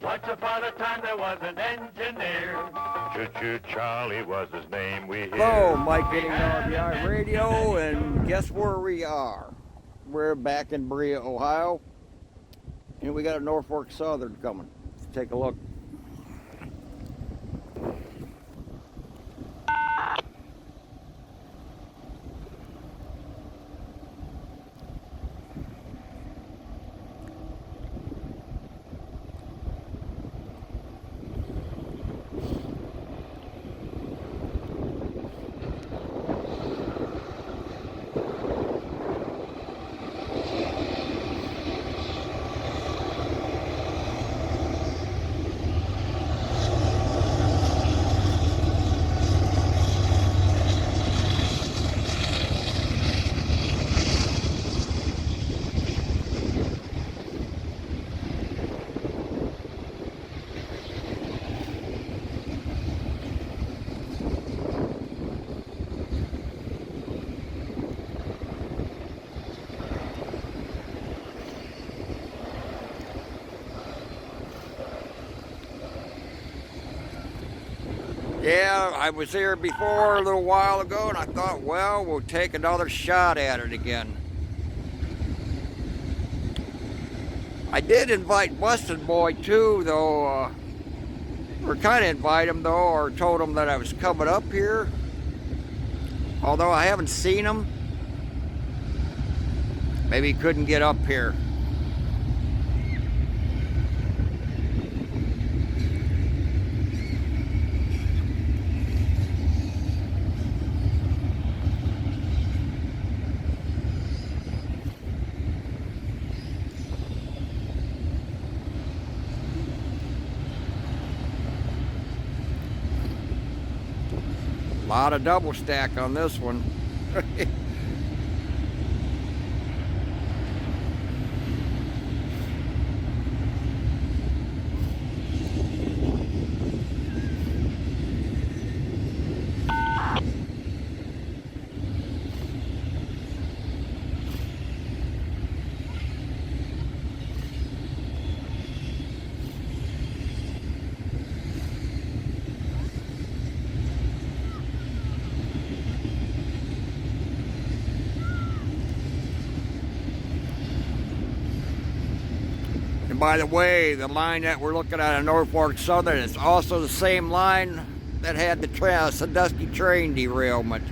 Once upon a time there was an engineer. Choo-choo Charlie was his name, we hear. Hello, Mike getting RBI Radio, and guess where we are? We're back in Berea, Ohio, and we got a Norfolk Southern coming. Let's take a look. Yeah, I was here before a little while ago, and I thought, well, we'll take another shot at it again. I did invite Busted Boy too, though, or kind of invite him though, or told him that I was coming up here. Although I haven't seen him. Maybe he couldn't get up here. A lot of double stack on this one. And by the way, the line that we're looking at in Norfolk Southern is also the same line that had the Sandusky train derailment.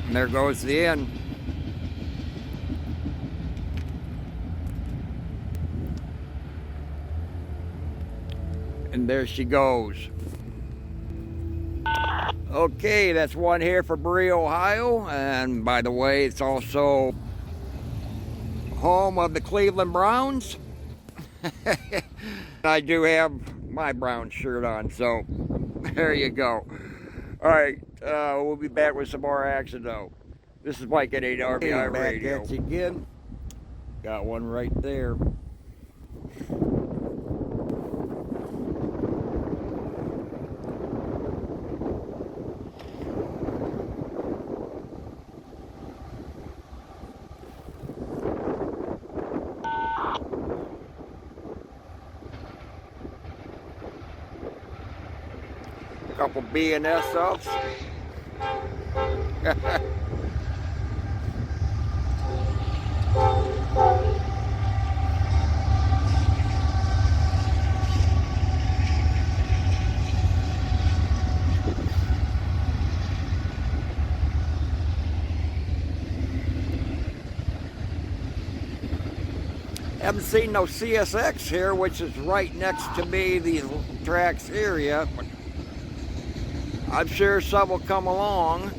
And there goes the end. And there she goes. Okay, that's one here for Berea, Ohio. And by the way, it's also home of the Cleveland Browns. I do have my Browns shirt on, so there you go. All right, we'll be back with some more action though. This is Mike at 8 RBI Radio. Back at you again. Got one right there. Couple B&S ups. Haven't seen no CSX here, which is right next to me, these tracks here yet. But I'm sure some will come along.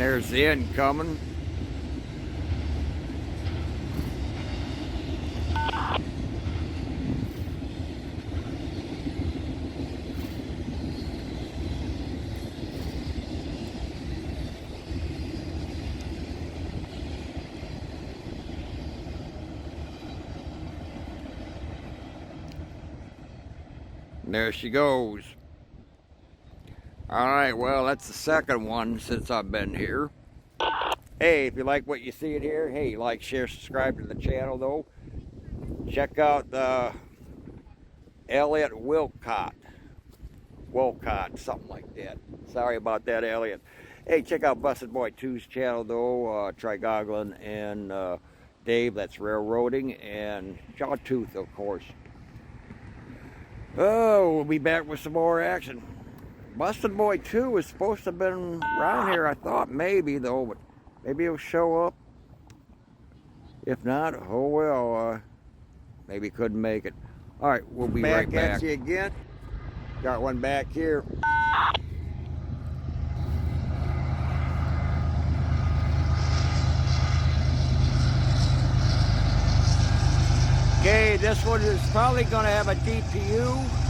there's the end coming. And there she goes. Alright, well, that's the second one since I've been here. Hey, if you like what you see in here, hey, like, share, subscribe to the channel, though. Check out the Elliot Wilcott, something like that. Sorry about that, Elliot. Hey, check out Busted Boy 2's channel, though. Trigoglin and Dave, that's railroading, and Jawtooth, of course. Oh, we'll be back with some more action. Busted Boy 2 was supposed to have been around here, I thought, maybe, though, but maybe it'll show up. If not, oh well, maybe couldn't make it. All right, we'll be right back. At you again. Got one back here. Okay, this one is probably going to have a DPU.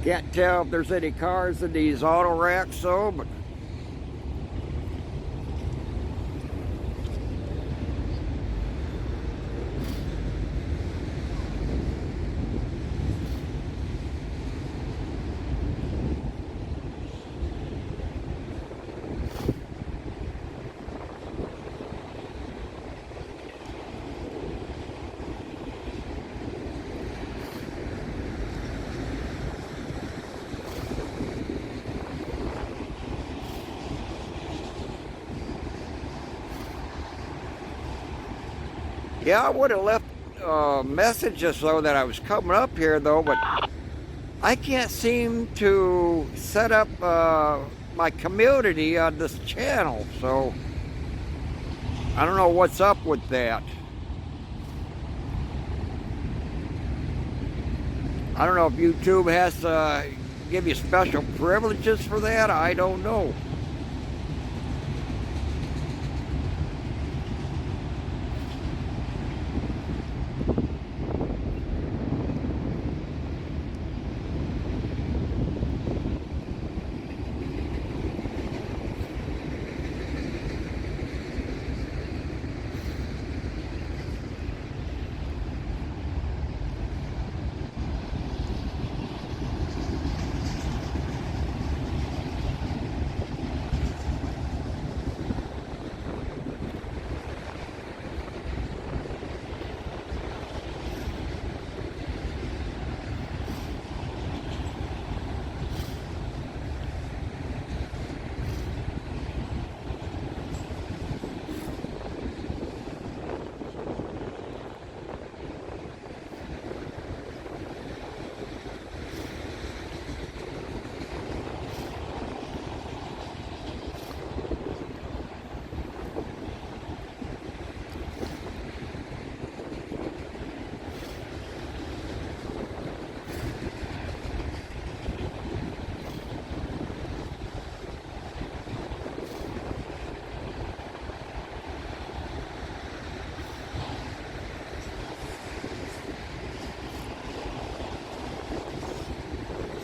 Can't tell if there's any cars in these auto racks, though, but yeah, I would have left messages, though, that I was coming up here, though, but I can't seem to set up my community on this channel, so I don't know what's up with that. I don't know if YouTube has to give you special privileges for that. I don't know.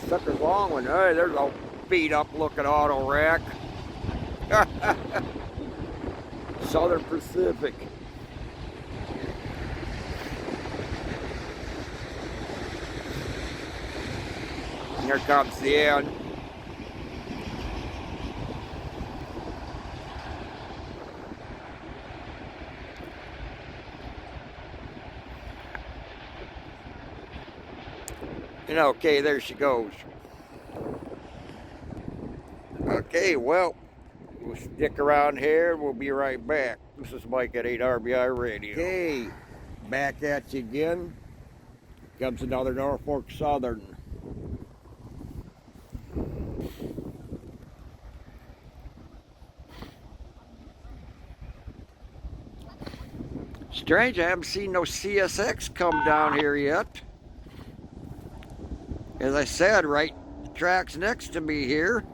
Sucker's long one. Hey, there's a beat up looking auto wreck. Southern Pacific. And here comes the end. And okay, there she goes. Okay, well, we'll stick around here. We'll be right back. This is Mike at 8RBI Radio. Okay, back at you again. Comes another Norfolk Southern. Strange, I haven't seen no CSX come down here yet. As I said, right tracks next to me here.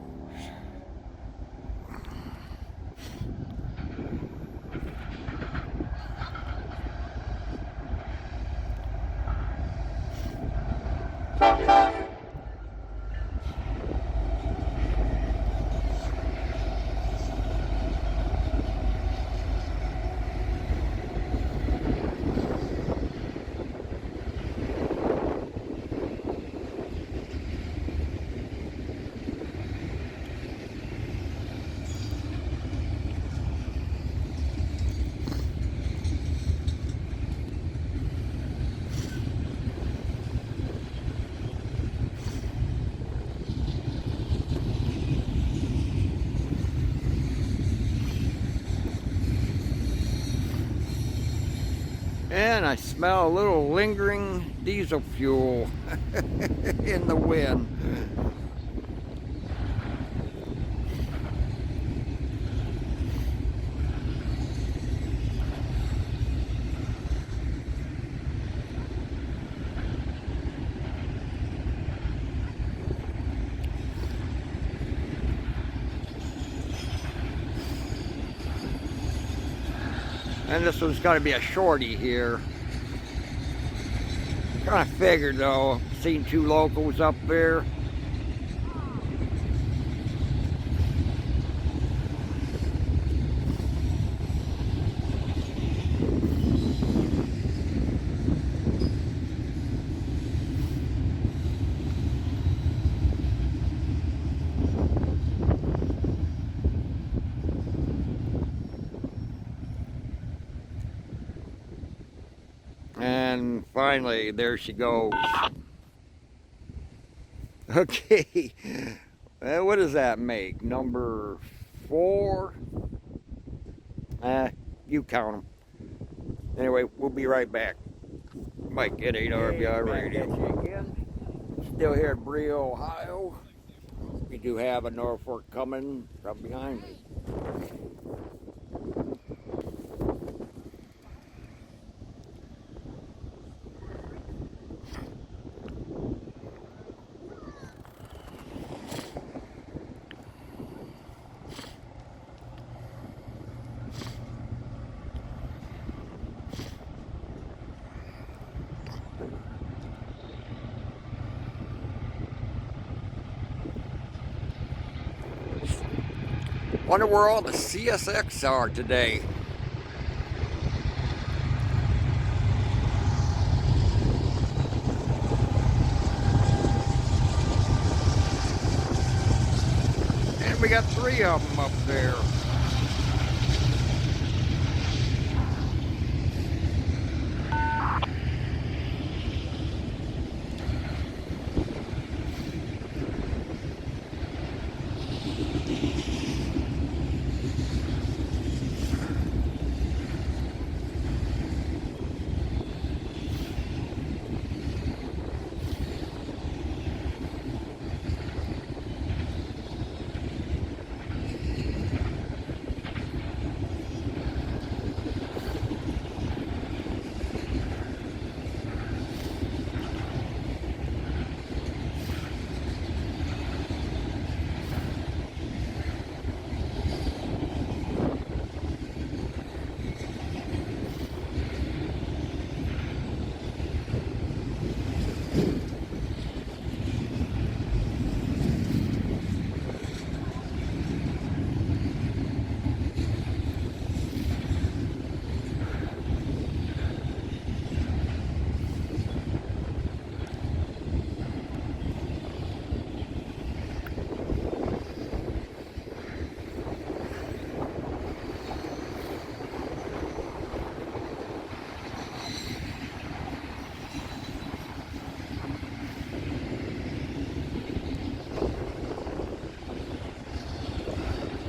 And I smell a little lingering diesel fuel in the wind. And this one's got to be a shorty here. Kind of figured though, seen two locals up there. And finally, there she goes. Okay, what does that make? Number 4? You count them. Anyway, we'll be right back. Mike at 8RBI Radio. Again. Still here at Berea, Ohio. We do have a Norfolk coming from behind me. Wonder where all the CSX are today. And we got 3 of them up there.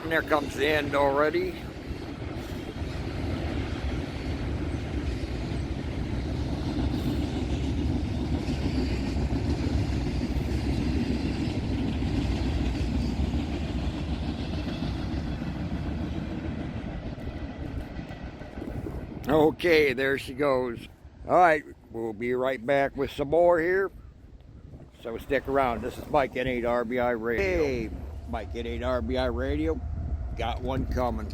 And there comes the end already. Okay, there she goes. All right, we'll be right back with some more here. So stick around. This is Mike at 8 RBI Radio. Hey, Mike at 8 RBI Radio. Got one coming.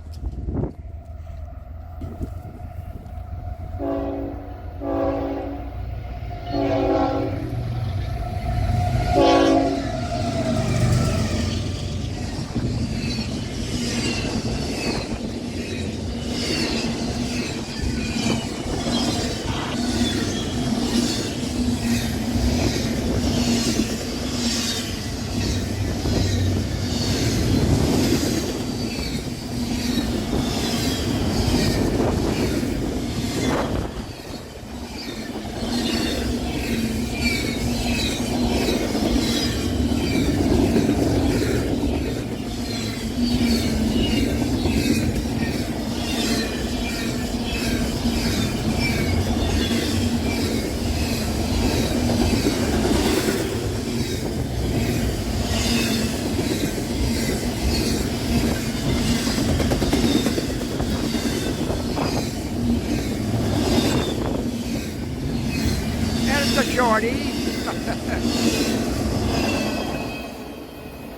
Shorty.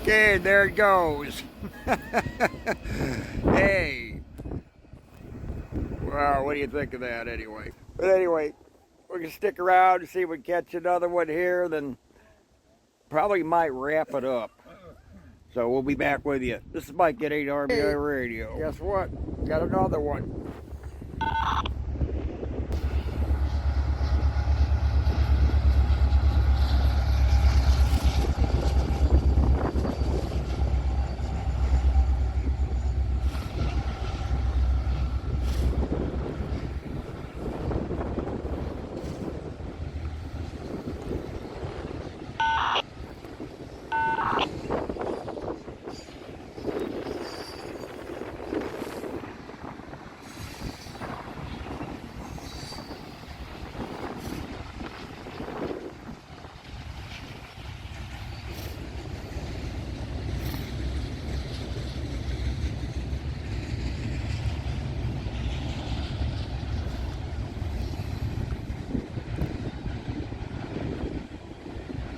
Okay, there it goes. Hey. Wow, what do you think of that anyway? But anyway, we're going to stick around and see if we can catch another one here, then probably might wrap it up. So we'll be back with you. This is Mike at 8 RBI Radio. Guess what? Got another one.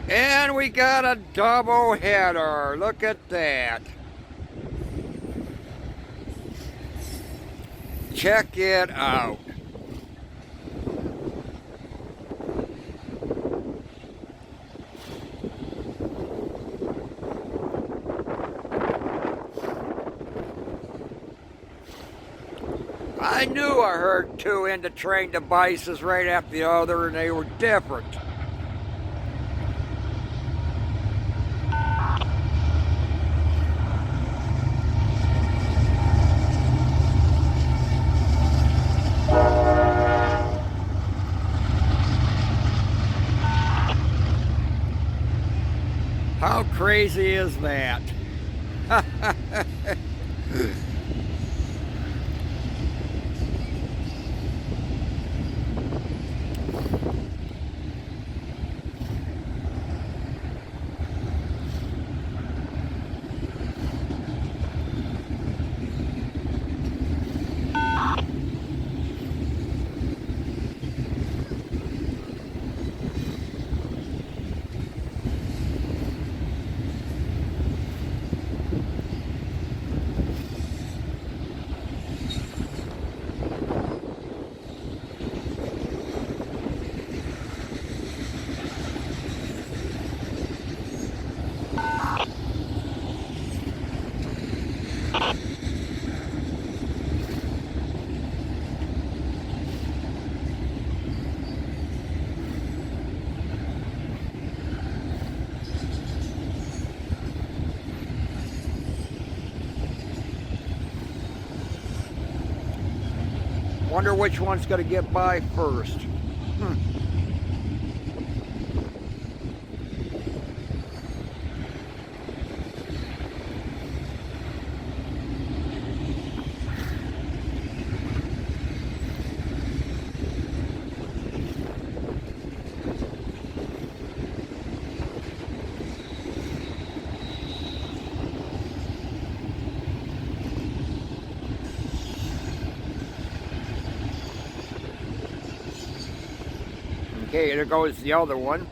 And we got a double header. Look at that. Check it out. I knew I heard two into train devices right after the other, and they were different. How crazy is that? Wonder which one's going to get by first. Okay, there goes the other one.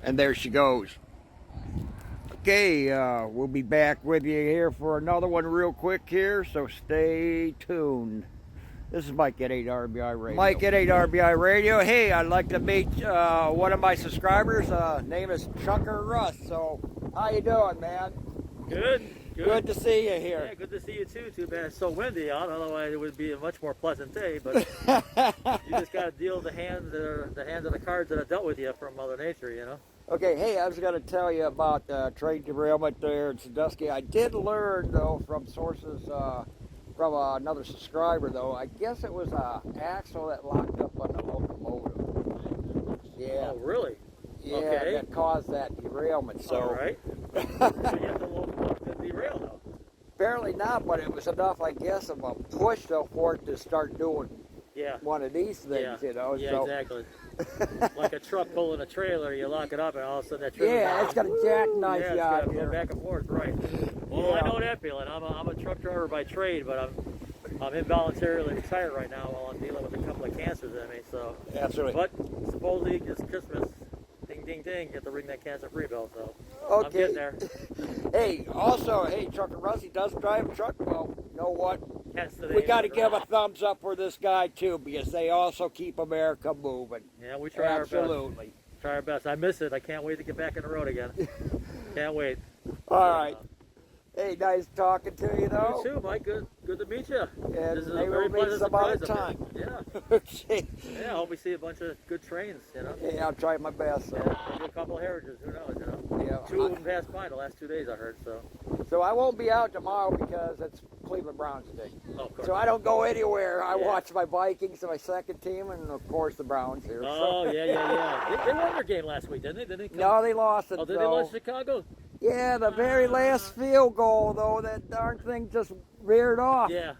And there she goes. Okay, we'll be back with you here for another one real quick here, so stay tuned. This is Mike at 8RBI Radio. Mike at 8RBI Radio. Hey, I'd like to meet one of my subscribers. Name is Chucker Russ. So, how you doing, man? Good. Good to see you here. Yeah, good to see you too. Too bad it's so windy out. Otherwise, it would be a much more pleasant day. But you just got to deal with the hands of the cards that are dealt with you from Mother Nature, you know. Okay, hey, I was going to tell you about train derailment there in Sandusky. I did learn, though, from sources from another subscriber, though. I guess it was an axle that locked up on the locomotive. Yeah. Oh, really? Yeah, Okay. that caused that derailment. So. All right. So you have the locomotive to derail now. Apparently not, but it was enough, I guess, of a push, though, for it to start doing Yeah. one of these things, Yeah. you know. Yeah, so. exactly. Like a truck pulling a trailer, you lock it up, and all of a sudden that trailer. Yeah, it's got a jackknife yeah, it's out got to here. go back and forth, right? Well, Yeah. I know that feeling. I'm a truck driver by trade, but I'm involuntarily retired right now while I'm dealing with a couple of cancers in me. So, Absolutely. but supposedly it's Christmas. Ding, ding, ding! Get to ring that cancer-free bell. So I'm Okay. getting there. Hey, also, hey, Trucker Rusty does drive a truck. Well, you know what? Hence the We name got to of it, give right? a thumbs up for this guy, too, because they also keep America moving. Yeah, we try our best. Absolutely. Try our best. I miss it. I can't wait to get back on the road again. Can't wait. All right. Hey, nice talking to you, You though. too, Mike. Good to meet you. And This is a maybe very we'll meet pleasant some other surprise up time. here. Okay. Yeah. I hope we see a bunch of good trains, you know. Yeah, I'll try my best. So, Yeah, maybe a couple of heritages, who knows, you know. yeah. 2 of them passed by the last 2 days, I heard, so. So I won't be out tomorrow because it's Cleveland Browns Day. Oh, of course. So I don't go anywhere. I Yeah. watch my Vikings and my second team, and of course the Browns here. Oh, so. yeah. They won their game last week, didn't they? Didn't they come? No, they lost it. Oh, did they though. lose Chicago? Yeah, the very last field goal, though, that darn thing just reared off Yeah.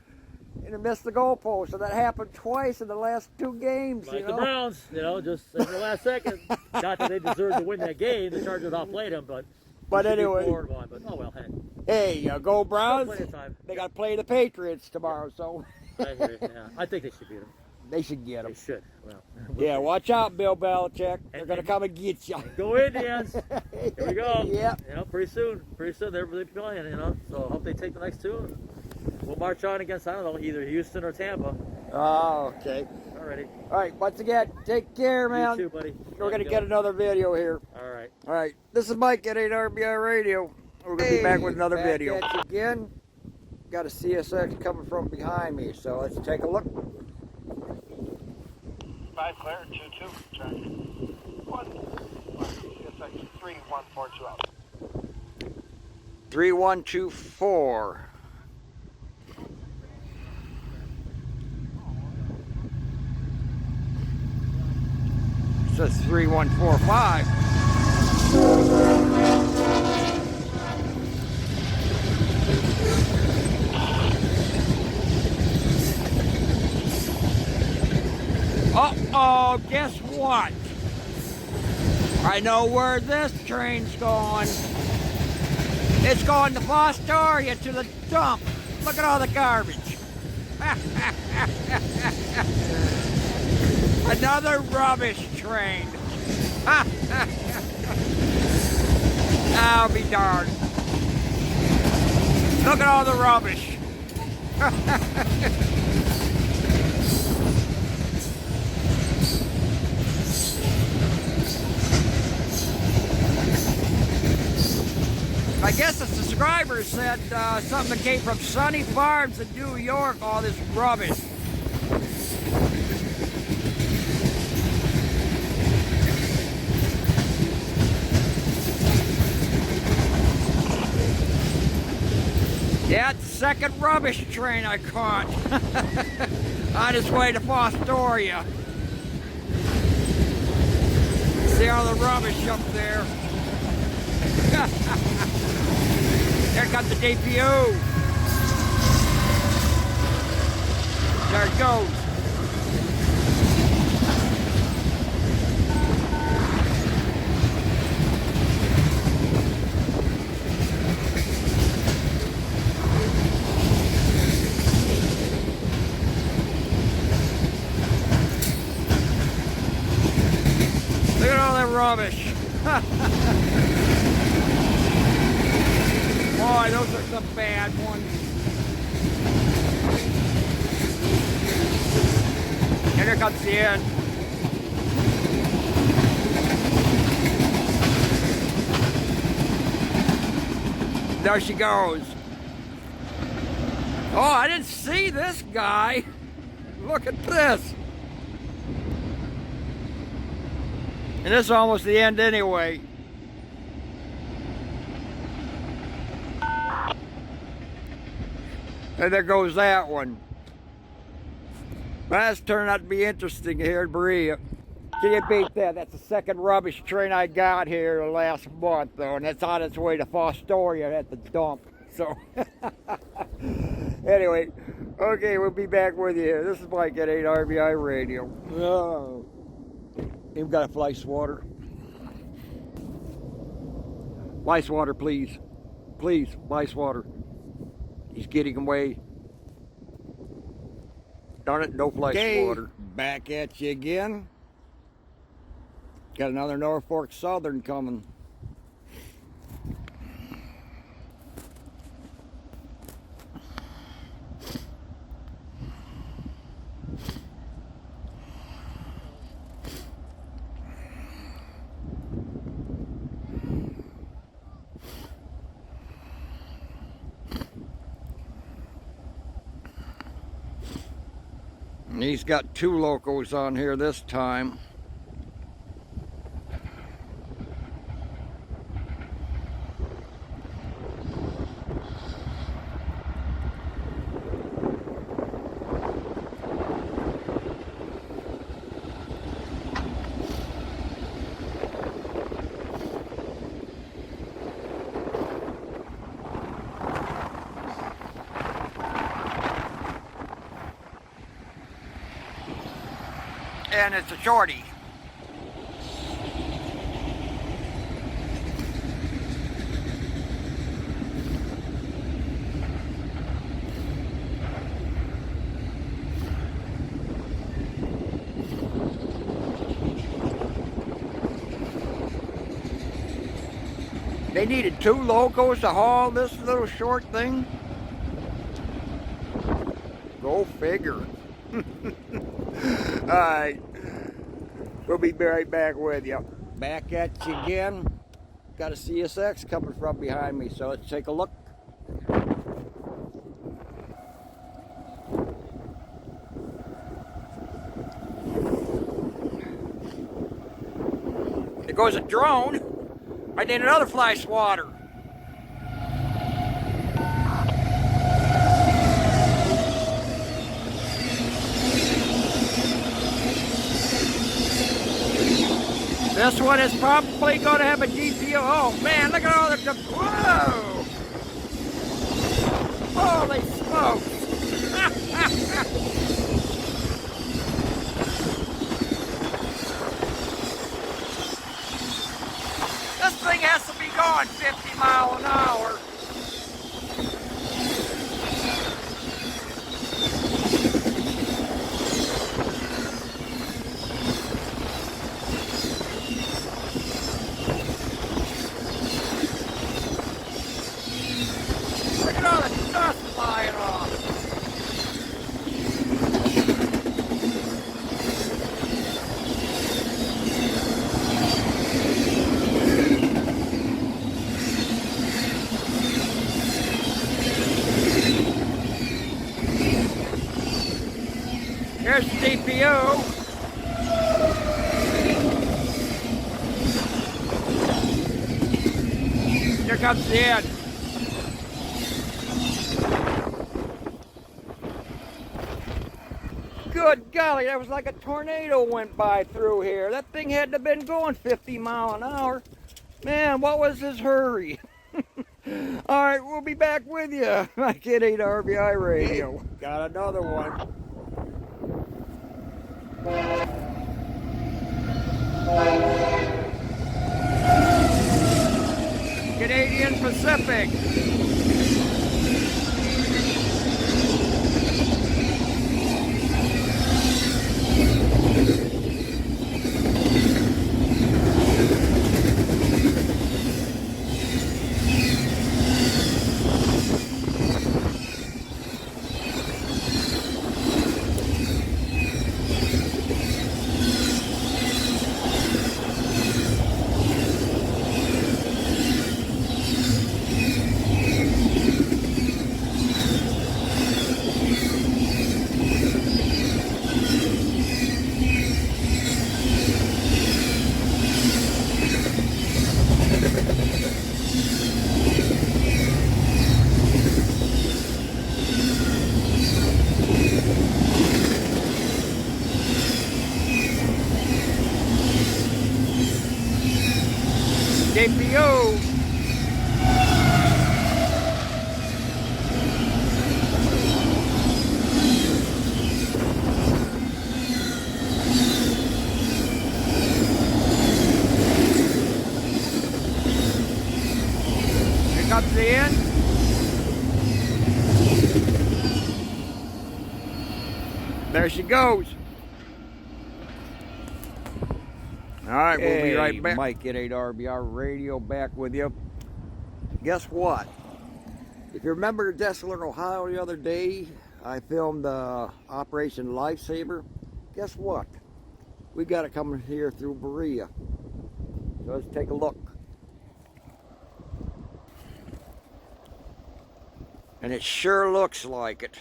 and it missed the goalpost. So that happened twice in the last 2 games. Like you the know? Browns, you know, just in the last second. Not that they deserved to win that game. The Chargers outplayed them, but. But we should be anyway. 4-1, but oh well, hey. Hey, go Browns! Plenty of time. They got to play the Patriots tomorrow, so I hear you, yeah. I think they should beat them. they should get They them. should. Well, Yeah, watch out, Bill Belichick. They're going to come and get you. Go Indians. Here we go. Yep. You know, pretty soon they're really playing, you know. So I hope they take the next 2. And we'll march on against, I don't know, either Houston or Tampa. Oh, okay. Alrighty. All right, once again, take care, man. You too, buddy. We're going to get another video here. All right. All right, this is Mike at 8RBI Radio. We're going to be back with another video. At you again. Got a CSX coming from behind me, so let's take a look. 5 clear, 2-2, turn. 1, CSX 3142 out. 3124. It says 3145. Oh, Well, guess what? I know where this train's going. It's going to Fostoria, to the dump. Look at all the garbage. Another rubbish train. I'll be darned. Look at all the rubbish. I guess the subscribers said something that came from Sunny Farms in New York, all this rubbish. Yeah, it's the second rubbish train I caught on its way to Fostoria. See all the rubbish up there. There comes the DPU. There it goes. Look at all that rubbish. Boy, those are some bad ones. And here comes the end. There she goes. Oh, I didn't see this guy. Look at this. And this is almost the end anyway. And there goes that one. That's turned out to be interesting here in Berea. Can you beat that? That's the second rubbish train I got here last month, though, and it's on its way to Fostoria at the dump. So, anyway, okay, we'll be back with you. This is Mike at 8 RBI Radio. Oh, you've got a fly swatter. Fly swatter, please. Please, fly swatter. He's getting away. Darn it, no fly swatter. Back at you again. Got another Norfolk Southern coming. And he's got two locos on here this time. And it's a shorty. They needed two locos to haul this little short thing? Go figure. Alright, we'll be right back with you. Back at you again. Got a CSX coming from behind me, so let's take a look. There goes a drone. I need another fly swatter. This one is probably going to have a GPO. Oh man, look at all the... Whoa! Holy smokes! DPO. Here comes the end. Good golly, that was like a tornado went by through here. That thing had to have been going 50 miles an hour. Man, what was his hurry? All right, we'll be back with you. Mike at 8 RBI Radio. Got another one. Canadian Pacific. JPO. Here comes the end. There she goes. All right, we'll be right back. Mike at 8 RBR Radio back with you. Guess what? If you remember Desolate, Ohio the other day, I filmed Operation Lifesaver. Guess what? We got it coming here through Berea. So let's take a look. And it sure looks like it.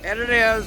And it is.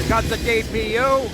Got the DPU.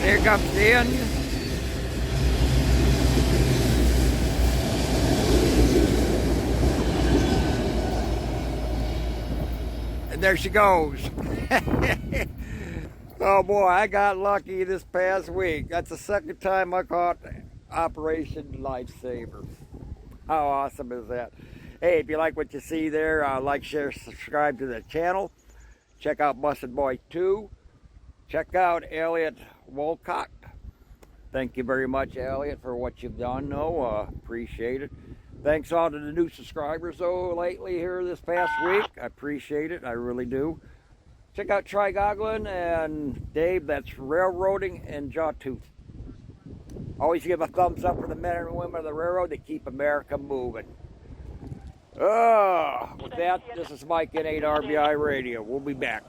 Here comes the end. And there she goes. Oh boy, I got lucky this past week. That's the second time I caught Operation Lifesaver. How awesome is that? Hey, if you like what you see there, like, share, subscribe to the channel. Check out Busted Boy 2. Check out Elliot Wolcott. Thank you very much, Elliot, for what you've done. Appreciate it. Thanks all to the new subscribers, though, lately here this past week. I appreciate it. I really do. Check out Tri Goglin and Dave, that's Railroading and Jawtooth. Always give a thumbs up for the men and women of the railroad that keep America moving. With that, this is Mike in 8 RBI Radio. We'll be back.